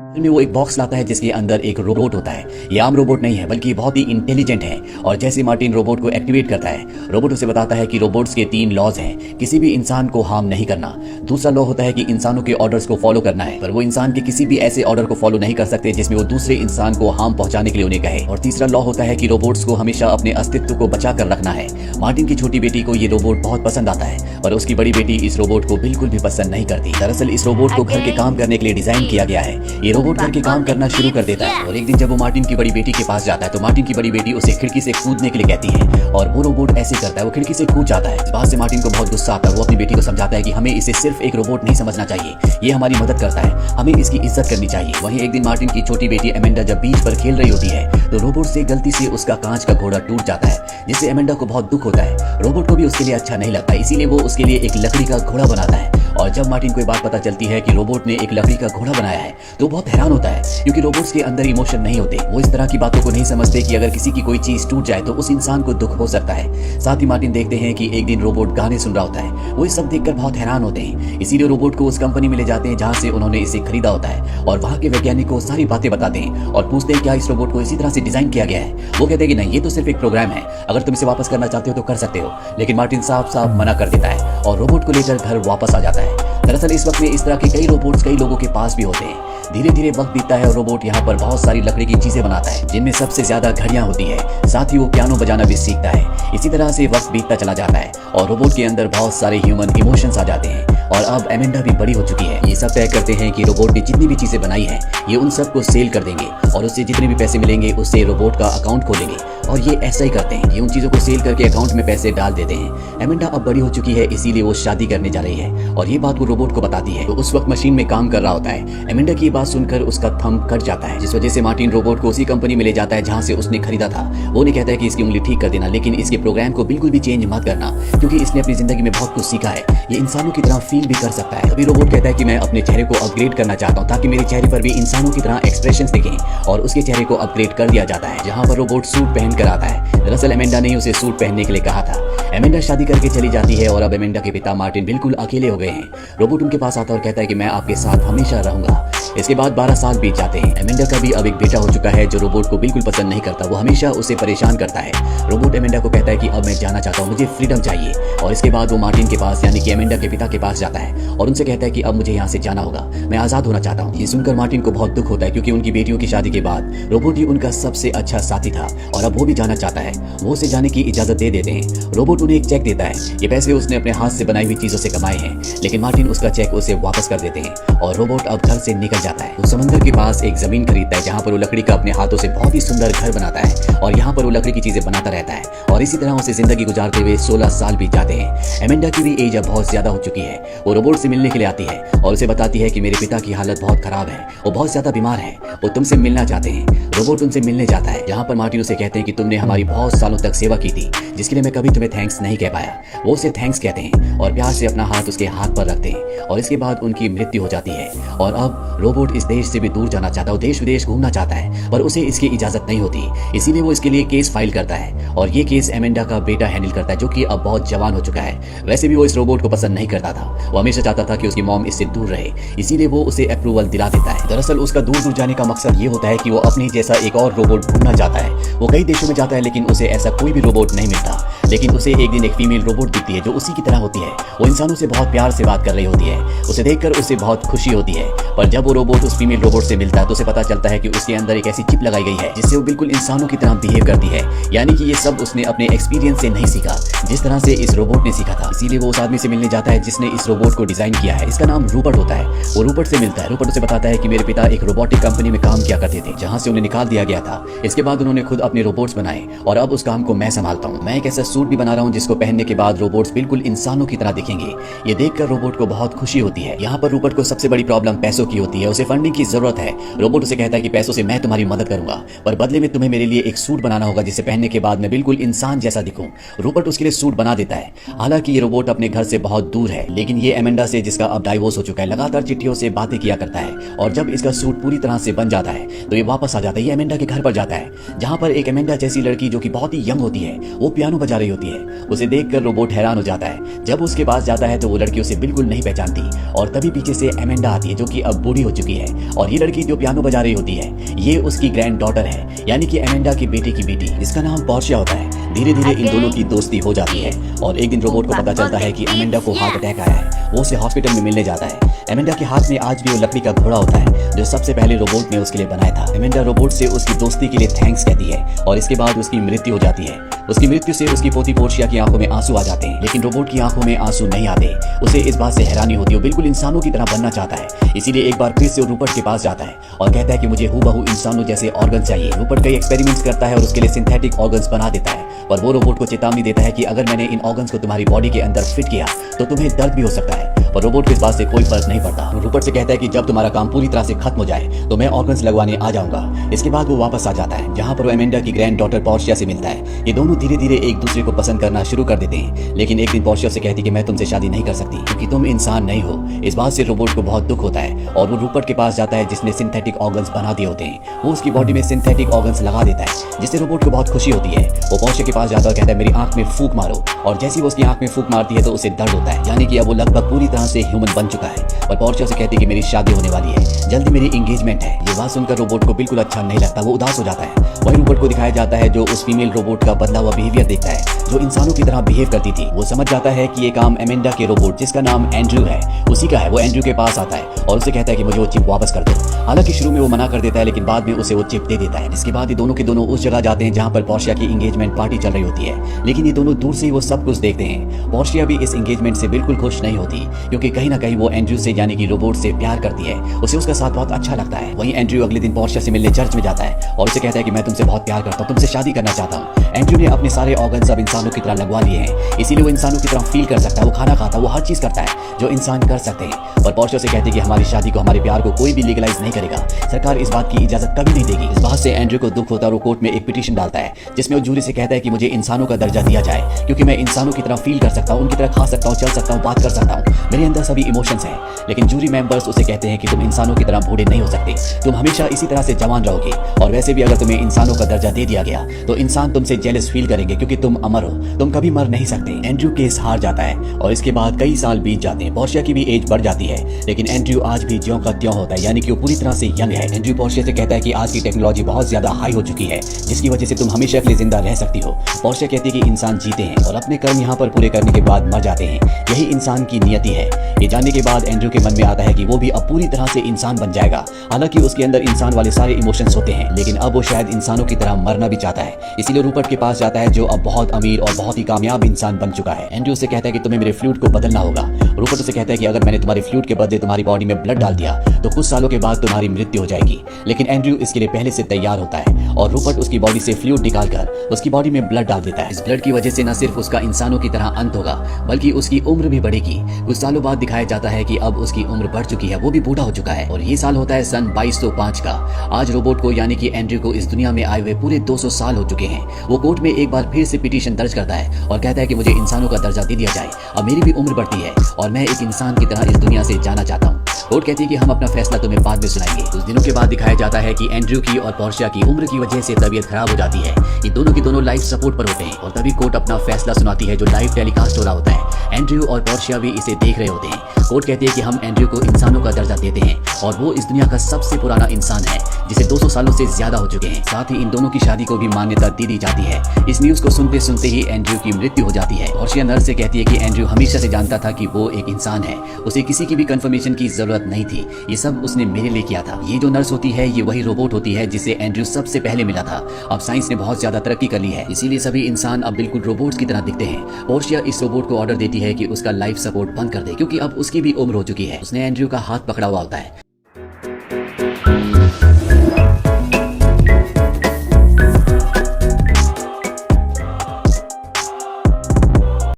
में वो एक बॉक्स लाता है जिसके अंदर एक रोबोट होता है। ये आम रोबोट नहीं है बल्कि बहुत ही इंटेलिजेंट है। और जैसे मार्टिन रोबोट को एक्टिवेट करता है, रोबोट उसे बताता है कि रोबोट्स के 3 लॉज हैं। किसी भी इंसान को हार्म नहीं करना। दूसरा लॉ होता है कि इंसानों के ऑर्डर्स को फॉलो करना है, पर वो इंसान के किसी भी ऐसे ऑर्डर को फॉलो नहीं कर सकते जिसमें वो दूसरे इंसान को हार्म पहुंचाने के लिए उन्हें कहे। और तीसरा लॉ होता है कि रोबोट्स को हमेशा अपने अस्तित्व को बचा कर रखना है। मार्टिन की छोटी बेटी को ये रोबोट बहुत पसंद आता है, पर उसकी बड़ी बेटी इस रोबोट को बिल्कुल भी पसंद नहीं करती। दरअसल इस रोबोट को घर के काम करने के लिए डिजाइन किया गया है। ये रोबोट घर के काम करना शुरू कर देता है। और एक दिन जब वो मार्टिन की बड़ी बेटी के पास जाता है तो मार्टिन की बड़ी बेटी उसे खिड़की से कूदने के लिए कहती है, और वो रोबोट ऐसे करता है, वो खिड़की से कूद जाता है। इस बात से मार्टिन को बहुत गुस्सा आता है। वो अपनी बेटी को समझाता है कि हमें इसे सिर्फ एक रोबोट नहीं समझना चाहिए, ये हमारी मदद करता है, हमें इसकी इज्जत करनी चाहिए। वहीं एक दिन मार्टिन की छोटी बेटी एमेंडा जब बीच पर खेल रही होती है तो रोबोट से गलती से उसका कांच का घोड़ा टूट जाता है, जिससे एमेंडा को बहुत दुख होता है। रोबोट को भी उसके लिए अच्छा नहीं लगता, इसीलिए वो उसके लिए एक लकड़ी का घोड़ा बनाता है। और जब मार्टिन को ये बात पता चलती है कि रोबोट ने एक लकड़ी का घोड़ा बनाया है तो बहुत हैरान होता है, क्योंकि रोबोट्स के अंदर इमोशन नहीं होते। वो इस तरह की बातों को नहीं समझते कि अगर किसी की कोई चीज टूट जाए तो उस इंसान को दुख हो सकता है। साथ ही मार्टिन देखते हैं कि एक दिन रोबोट गाने सुन रहा होता है। वो ये सब देखकर बहुत हैरान होते हैं, इसीलिए रोबोट को उस कंपनी में ले जाते हैं जहाँ से उन्होंने इसे खरीदा होता है। और वहाँ के वैज्ञानिक को सारी बातें बताते हैं और पूछते हैं क्या इस रोबोट को इसी तरह से डिजाइन किया गया है। वो कहते हैं कि नहीं, ये तो सिर्फ एक प्रोग्राम है, अगर तुम इसे वापस करना चाहते हो तो कर सकते हो। लेकिन मार्टिन साफ साफ मना कर देता है और रोबोट को लेकर घर वापस आ जाता है। दरअसल इस वक्त में इस तरह के कई रोबोट्स कई लोगों के पास भी होते हैं। धीरे धीरे वक्त बीतता है और रोबोट यहाँ पर बहुत सारी लकड़ी की चीजें बनाता है, जिनमें सबसे ज्यादा घड़ियां होती है। साथ ही वो पियानो बजाना भी सीखता है। इसी तरह से वक्त बीतता चला जाता है और रोबोट के अंदर बहुत सारे ह्यूमन इमोशंस आ जाते हैं। और अब एमेंडा भी बड़ी हो चुकी है। ये सब तय करते हैं कि रोबोट ने जितनी भी चीजें बनाई हैं ये उन सब को सेल कर देंगे और उससे जितने भी पैसे मिलेंगे उससे रोबोट का अकाउंट खोलेंगे। और ये ऐसा ही करते हैं, ये उन चीजों को सेल करके अकाउंट में पैसे डाल देते हैं। एमेंडा अब बड़ी हो चुकी है, इसीलिए वो शादी करने जा रही है और ये बात वो रोबोट को बताती है। तो उस वक्त मशीन में काम कर रहा होता है। एमेंडा की ये बात सुनकर उसका थंब कट जाता है, जिस वजह से मार्टिन रोबोट को उसी कंपनी में ले जाता है जहाँ से उसने खरीदा था। वो उन्हें कहता है कि इसकी उंगली ठीक कर देना, लेकिन इसके प्रोग्राम को बिल्कुल भी चेंज मत करना, क्योंकि इसने अपनी जिंदगी में बहुत कुछ सीखा है। ये इंसानों की तरह फील भी कर सकता है। तभी रोबोट कहता है कि मैं अपने चेहरे को अपग्रेड करना चाहता हूँ ताकि मेरे चेहरे पर भी इंसानों की तरह एक्सप्रेशंस दिखें। और उसके चेहरे को अपग्रेड कर दिया जाता है, जहाँ पर रोबोट सूट पहन कर आता है। दरअसल एमेंडा ने उसे सूट पहनने के लिए कहा था। एमेंडा शादी करके चली जाती है और अब एमेंडा के पिता मार्टिन बिल्कुल अकेले हो गए हैं। रोबोट उनके पास आता है और कहता है कि मैं आपके साथ हमेशा रहूंगा। इसके बाद 12 साल बीत जाते हैं। एमेंडा का भी अब एक बेटा हो चुका है जो रोबोट को बिल्कुल पसंद नहीं करता, वो हमेशा उसे परेशान करता है। रोबोट एमेंडा को कहता है कि अब मैं जाना चाहता हूँ, मुझे फ्रीडम चाहिए। और इसके बाद वो मार्टिन के पास यानी कि एमेंडा के पिता के पास जाता है और उनसे कहता है कि अब मुझे यहाँ से जाना होगा, मैं आजाद होना चाहता हूँ। ये सुनकर मार्टिन को बहुत दुख होता है, क्योंकि उनकी बेटियों की शादी के बाद रोबोट ही उनका सबसे अच्छा साथी था और अब वो भी जाना चाहता है। वो उसे जाने की इजाजत दे देते हैं। रोबोट उन्हें एक चेक देता है। ये पैसे उसने अपने हाथ से बनाई हुई चीजों से कमाए हैं, लेकिन मार्टिन उसका चेक उसे वापस कर देते हैं और रोबोट अब घर से निकल जाता है। वो समंदर के पास एक जमीन खरीदता है जहाँ पर वो लकड़ी का अपने हाथों से बहुत ही सुंदर घर बनाता है और यहाँ पर वो लकड़ी की चीजें बनाता रहता है। और इसी तरह उसे जिंदगी गुजारते हुए 16 साल बीत जाते हैं। एमेंडा की भी एज अब बहुत ज्यादा हो चुकी है। वो रोबोट से मिलने के लिए आती है और उसे बताती है कि मेरे पिता की हालत बहुत खराब है, वो बहुत ज्यादा बीमार है, वो तुमसे मिलना चाहते हैं। रोबोट उनसे मिलने जाता है, जहाँ पर मार्टिन उसे कहते हैं कि तुमने हमारी बहुत सालों तक सेवा की थी, जिसके लिए मैं कभी तुम्हें थैंक्स नहीं कह पाया। वो उसे थैंक्स कहते हैं और प्यार से अपना हाथ उसके हाथ पर रखते हैं और इसके बाद उनकी मृत्यु हो जाती है। और अब रोबोट इस देश से भी दूर जाना चाहता है, देश विदेश घूमना चाहता है, पर उसे इसकी इजाजत नहीं होती। इसीलिए वो इसके लिए केस फाइल करता है और ये केस एमेंडा का बेटा हैंडल करता है, जो कि अब बहुत जवान हो चुका है। वैसे भी वो इस रोबोट को पसंद नहीं करता था, वो हमेशा चाहता था कि उसकी मॉम इससे दूर रहे, इसीलिए वो उसे अप्रूवल दिला देता है। दरअसल उसका दूर दूर जाने का मकसद ये होता है कि वो अपने जैसा एक और रोबोट ढूंढना चाहता है। वो कई देशों में जाता है लेकिन उसे ऐसा कोई भी रोबोट नहीं मिलता। लेकिन उसे एक दिन एक फीमेल रोबोट दिखती है जो उसी की तरह होती है। वो इंसानों से बहुत प्यार से बात कर रही होती है। उसे देखकर उसे बहुत खुशी होती है, पर जब वो रोबोट उस फीमेल रोबोट से मिलता है तो उसे पता चलता है कि उसके अंदर एक ऐसी चिप लगाई गई है जिससे वो बिल्कुल इंसानों की तरह बिहेव करती है। यानी कि ये सब उसने अपने एक्सपीरियंस से नहीं सीखा, जिस तरह से इस रोबोट ने सीखा था। इसीलिए वो उस आदमी से मिलने जाता है जिसने इस रोबोट को डिजाइन किया है। इसका नाम रूपर्ट होता है। वो रूपर्ट से मिलता है। रूपर्ट उसे बताता है कि मेरे पिता एक रोबोटिक कंपनी में काम किया करते थे, जहाँ से उन्हें निकाल दिया गया था। इसके बाद उन्होंने खुद अपने रोबोट्स बनाए और अब उस काम को मैं संभालता हूँ। मैं एक ऐसा सूट भी बना रहा हूँ जिसको पहनने के बाद रोबोट्स बिल्कुल इंसानों की तरह दिखेंगे। ये देखकर रोबोट को बहुत खुशी होती है। यहाँ पर रूपर्ट को सबसे बड़ी प्रॉब्लम पैसों की होती है। उसे फंडिंग की जरूरत है। रोबोट उसे कहता है कि पैसों से मैं तुम्हारी मदद करूंगा, पर बदले में तुम्हें मेरे लिए एक सूट बनाना होगा जिसे पहनने के बाद मैं बिल्कुल इंसान जैसा दिखूं। रूपर्ट उसके लिए सूट बना देता है। हालांकि ये रोबोट अपने घर से बहुत दूर है, लेकिन ये एमेंडा से, जिसका अब डाइवोर्स हो चुका है, लगातार चिट्ठियों से बातें किया करता है। और जब इसका सूट पूरी तरह से बन जाता है तो ये वापस आ जाता है। ये एमेंडा के घर पर जाता है, जहाँ पर एक एमेंडा जैसी लड़की जो कि बहुत ही यंग होती है, वो पियानो बजा रही होती है। उसे देखकर रोबोट हैरान हो जाता है। जब उसके पास जाता है तो वो लड़की उसे बिल्कुल नहीं पहचानती और तभी पीछे से एमेंडा आती है जो कि अब बूढ़ी हो चुकी है और ये लड़की जो पियानो बजा रही होती है ये उसकी ग्रैंड डॉटर है, यानी कि एमेंडा के बेटे की बेटी। इसका नाम पोर्शिया होता है। धीरे धीरे इन दोनों की दोस्ती हो जाती है और एक दिन रोबोट को पता चलता है कि एमेंडा को हार्ट अटैक आया है। वो उसे हॉस्पिटल में मिलने जाता है। एमेंडा के हाथ में आज भी वो लकड़ी का घोड़ा होता है जो सबसे पहले रोबोट ने उसके लिए बनाया था। एमेंडा रोबोट से उसकी दोस्ती के लिए थैंक्स कहती है और इसके बाद उसकी मृत्यु हो जाती है। उसकी मृत्यु से उसकी पोती पोर्शिया की आंखों में आंसू आ जाते हैं, लेकिन रोबोट की आंखों में आंसू नहीं आते। उसे इस बात से हैरानी होती है, वो बिल्कुल इंसानों की तरह बनना चाहता है। इसीलिए एक बार फिर से वो रूपर्ट के पास जाता है और कहता है कि मुझे हूबहू इंसानों जैसे ऑर्गन चाहिए। रूपर्ट कई एक्सपेरिमेंट्स करता है और उसके लिए सिंथेटिक ऑर्गन्स बना देता है, पर वो रोबोट को चेतावनी देता है कि अगर मैंने इन ऑर्गन्स को तुम्हारी बॉडी के अंदर फिट किया तो तुम्हें दर्द भी हो सकता है। पर रोबोट को इस बात से कोई फर्क नहीं पड़ता। रूपर्ट से कहता है कि जब तुम्हारा काम पूरी तरह से खत्म हो जाए तो मैं ऑर्गन्स लगवाने आ जाऊंगा। इसके बाद वो वापस आ जाता है जहां पर वो एमेंडा की ग्रैंड डॉटर पोर्शिया से मिलता है। ये दोनों धीरे धीरे एक दूसरे को पसंद करना शुरू कर देते हैं, लेकिन एक दिन पोर्शिया से कहती कि मैं तुमसे शादी नहीं कर सकती क्योंकि तुम इंसान नहीं हो। इस बात से रोबोट को बहुत दुख होता है और वो रूपर्ट के पास जाता है जिसने सिंथेटिक ऑर्गन्स बना दिए होते हैं। वो उसकी बॉडी में सिंथेटिक ऑर्गन्स लगा देता है जिससे रोबोट को बहुत खुशी होती है। वो पोर्शिया के पास जाता है और कहता है मेरी आंख में फूंक मारो, और जैसे वो उसकी आंख में फूंक मारती है तो उसे दर्द होता है, यानी कि अब वो लगभग पूरी तरह से ह्यूमन बन चुका है। और पोर्शिया से कहती है कि मेरी शादी होने वाली है, जल्दी मेरी एंगेजमेंट है। ये बात सुनकर रोबोट को बिल्कुल अच्छा नहीं लगता, वो उदास हो जाता है। वही रोबोट को दिखाया जाता है जो उस फीमेल रोबोट का बदला हुआ बिहेवियर देखता है जो इंसानों की तरह बिहेव करती थी। वो समझ जाता है कि ये काम एमेंडा के रोबोट जिसका नाम एंड्रयू है उसी का है। वो एंड्रयू के पास आता है और उसे कहता है कि मुझे वो चिप वापस कर दो। हालांकि शुरू में वो मना कर देता है, लेकिन बाद में उसे वो चिप दे देता है। इसके बाद ये दोनों के दोनों उस जगह जाते हैं जहां पर पोर्शिया की एंगेजमेंट पार्टी चल रही होती है, लेकिन ये दोनों दूर से ही वो सब कुछ देखते हैं। पोर्शिया भी इस एंगेजमेंट से बिल्कुल खुश नहीं होती क्योंकि कहीं ना कहीं वो एंड्रयू से यानी कि रोबोट से प्यार करती है। उसे उसका साथ बहुत अच्छा लगता है। वहीं एंड्रयू अगले दिन पोर्शिया से मिलने चर्च में जाता है और उसे कहता है कि मैं तुमसे बहुत प्यार करता हूँ, तुमसे शादी करना चाहता हूँ। एंड्रयू ने अपने सारे ऑर्गन्स अब इंसानों की तरह लगवा लिए हैं, इसीलिए वो इंसानों की तरह फील कर सकता है। वो खाना खाता है, वो हर चीज करता है जो इंसान कर सकते हैं। और पोर्शिया से कहती है कि हमारी शादी को, हमारे प्यार को कोई भी लीगलाइज नहीं करेगा, सरकार इस बात की इजाजत कभी नहीं देगी। इस बात से एंड्रयू को दुख होता है और वो कोर्ट में एक पिटीशन डालता है जिसमें वो जूरी से कहता है कि मुझे इंसानों का दर्जा दिया जाए क्योंकि मैं इंसानों की तरह फील कर सकता हूँ, उनकी तरह खा सकता हूँ, चल सकता हूँ, बात कर सकता हूँ, मेरे अंदर सभी इमोशंस हैं। लेकिन जूरी मेंबर्स उसे कहते हैं कि तुम इंसानों की तरह बूढ़े नहीं हो सकते, तुम हमेशा इसी तरह से जवान रहोगे, और वैसे भी अगर तुम्हें इंसानों का दर्जा दे दिया गया तो इंसान तुमसे जेलस फील करेंगे क्योंकि तुम अमर हो, तुम कभी मर नहीं सकते। एंड्रयू केस हार जाता है और इसके बाद कई साल बीत जाते हैं। पोर्शिया की भी एज बढ़ जाती है, लेकिन एंड्रयू आज भी ज्यों का त्यों होता है, यानी कि वो पूरी तरह से यंग है। एंड्रयू पोर्शिया से कहता है कि आज की टेक्नोलॉजी बहुत ज्यादा हाई हो चुकी है जिसकी वजह से तुम हमेशा के लिए जिंदा रह सकती हो। पोर्शिया कहती है कि इंसान जीते हैं और अपने कर्म यहाँ पर पूरे करने के बाद मर जाते हैं, यही इंसान की नियति है। ये जानने के बाद एंड्रयू के मन में आता है कि वो भी अब पूरी तरह से इंसान बन जाएगा। हालांकि उसके अंदर इंसान वाले सारे इमोशंस होते हैं, लेकिन अब वो शायद इंसानों की तरह मरना भी चाहता है। इसीलिए रूपर्ट के पास जाता है जो अब बहुत अमीर और बहुत ही कामयाब इंसान बन चुका है। एंड्रयू से कहता है कि तुम्हें मेरे फ्लूइड को बदलना होगा। रूपर्ट से कहता है कि अगर मैंने तुम्हारे फ्लूइड के बदले तुम्हारी बॉडी में ब्लड डाल दिया तो कुछ सालों के बाद तुम्हारी मृत्यु हो जाएगी। लेकिन एंड्रयू इसके लिए पहले से तैयार होता है और रूपर्ट उसकी बॉडी से फ्लूइड निकालकर उसकी बॉडी में ब्लड डाल देता है। इस ब्लड की वजह से न सिर्फ उसका इंसानों की तरह अंत होगा बल्कि उसकी उम्र भी बढ़ेगी। कुछ सालों बाद दिखाया जाता है कि अब उसकी उम्र बढ़ चुकी है, वो भी बूढ़ा हो चुका है, और ये साल होता है सन 2205 का। आज रोबोट को यानी कि एंड्रयू को इस दुनिया में आए हुए पूरे 200 साल हो चुके हैं। वो कोर्ट में एक बार फिर से पिटीशन दर्ज करता है और कहता है कि मुझे इंसानों का दर्जा दे दिया जाए, अब मेरी भी उम्र बढ़ती है और मैं एक इंसान की तरह इस दुनिया से जाना चाहता हूँ। कोर्ट कहती है कि हम अपना फैसला तुम्हें बाद में सुनाएंगे। कुछ दिनों के बाद दिखाया जाता है कि एंड्रयू की और पोर्शिया की उम्र की वजह से तबीयत खराब हो जाती है। ये दोनों की दोनों लाइफ सपोर्ट पर होते हैं और तभी कोर्ट अपना फैसला सुनाती है जो लाइव टेलीकास्ट हो रहा होता है। एंड्रयू और पोर्शिया भी इसे देख रहे होते हैं। कोर्ट कहती है कि हम एंड्रयू को इंसानों का दर्जा देते हैं और वो इस दुनिया का सबसे पुराना इंसान है जिसे 200 सालों से ज्यादा हो चुके हैं। साथ ही इन दोनों की शादी को भी मान्यता दे दी जाती है। इस न्यूज को सुनते सुनते ही एंड्रयू की मृत्यु हो जाती है। पोर्शिया नर्स से कहती है कि एंड्रयू हमेशा से जानता था कि वो एक इंसान है, उसे किसी की भी कंफर्मेशन की जरूरत नहीं थी, ये सब उसने मेरे लिए किया था। ये जो नर्स होती है ये वही रोबोट होती है जिसे एंड्रयू सबसे पहले मिला था। अब साइंस ने बहुत ज्यादा तरक्की कर ली है, इसीलिए सभी इंसान अब बिल्कुल रोबोट्स की तरह दिखते हैं। पोर्शिया इस रोबोट को ऑर्डर देती है कि उसका लाइफ सपोर्ट बंद कर दे क्योंकि अब उसकी भी उम्र हो चुकी है। उसने एंड्रयू का हाथ पकड़ा हुआ होता है।